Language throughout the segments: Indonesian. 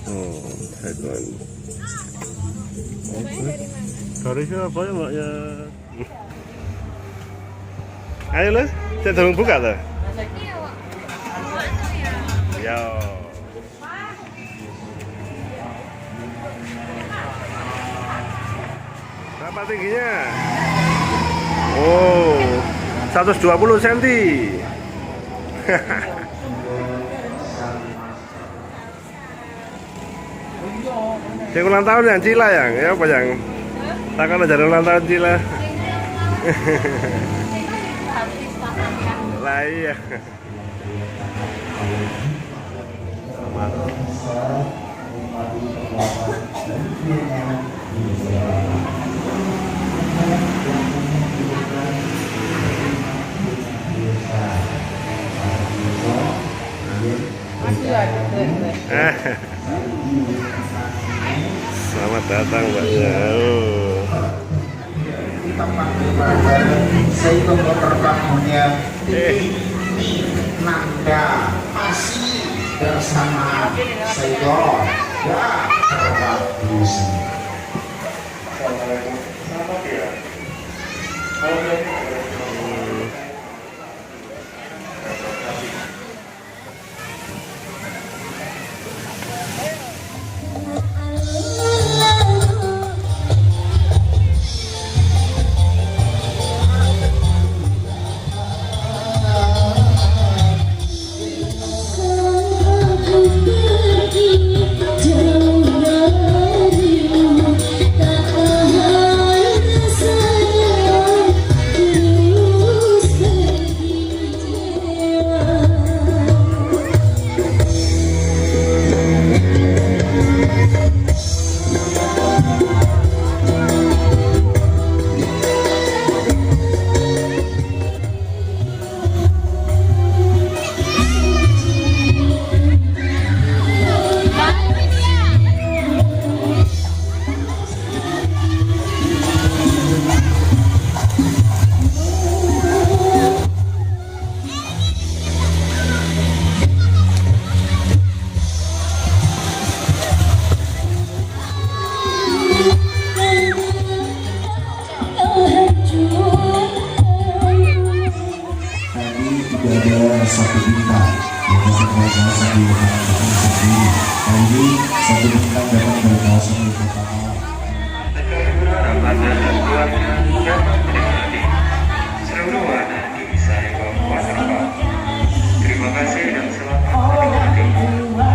Taiwan. Dari Surabaya Mbak ya. Ayo lah, saya tolong buka tuh. Ya. Berapa tingginya? Oh, 120 cm. Yang ulang tahun yang Cila yang, ya apa yang? Takkan aja ulang tahun Cila. Lah iya. Selamat datang Mbaknya. Saya ikut terbangunnya Nanda masih bersama Saidon ya terhadap di sini. Assalamualaikum. Selamat ya. Satu bintang yang kawasan di sendiri. Ini satu bintang dapat dari kawasan di kota. Seluruh warna bisa evakuasi. Terima kasih dan selamat menikmati.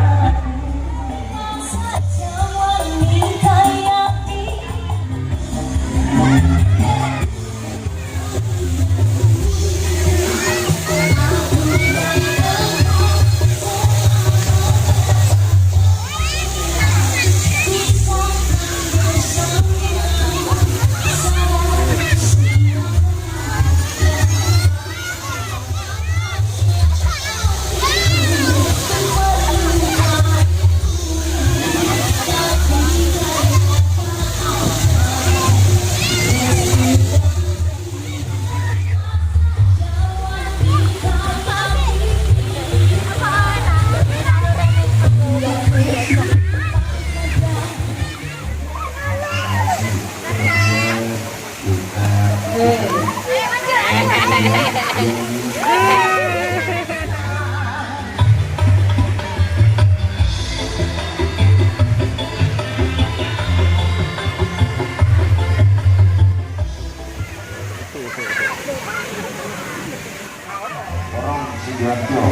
Orang Sidoarjo,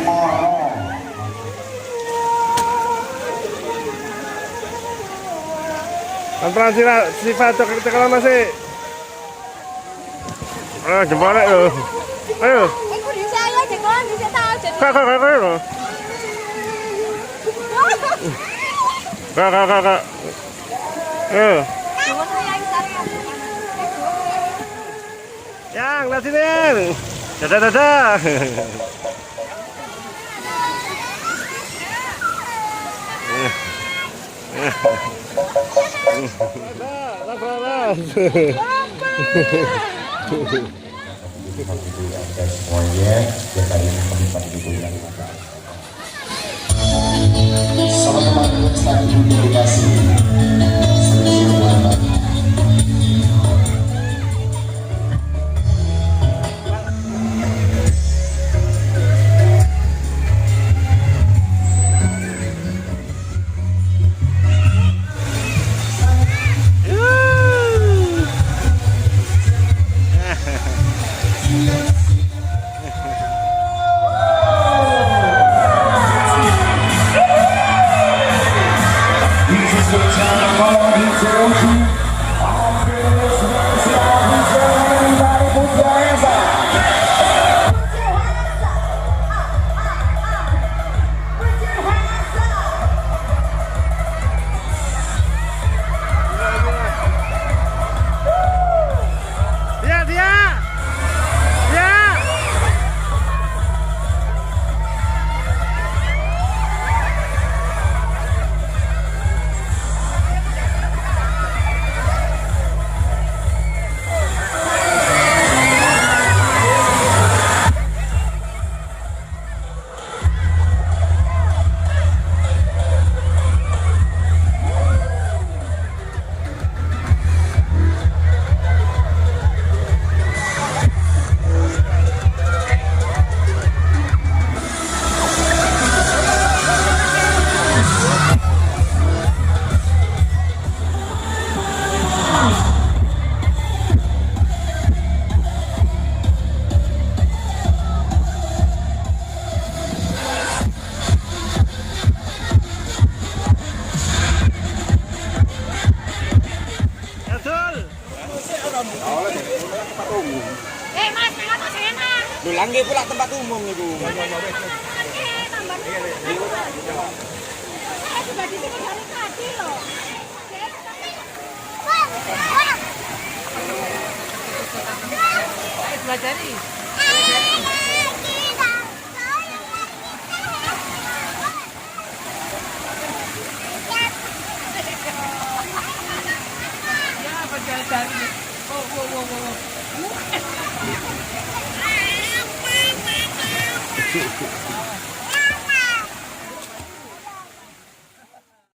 Moro. Pelan-pelan sifat cekal masih. Jempolnya loh. Ayo. Ikutin saya, jangan bisa tahu jadi. Kak loh. Kak. Yang, lihat sini. Dadah. Semuanya yang kali ini menikmati itu yang sama-sama. satu dikasih spesial buat Bapak. Mas, kenapa enak? Lu langge pula tempat umum niku. Saya sudah di sini dari tadi loh. Belajar nih. Ya, belajar nih. Oh.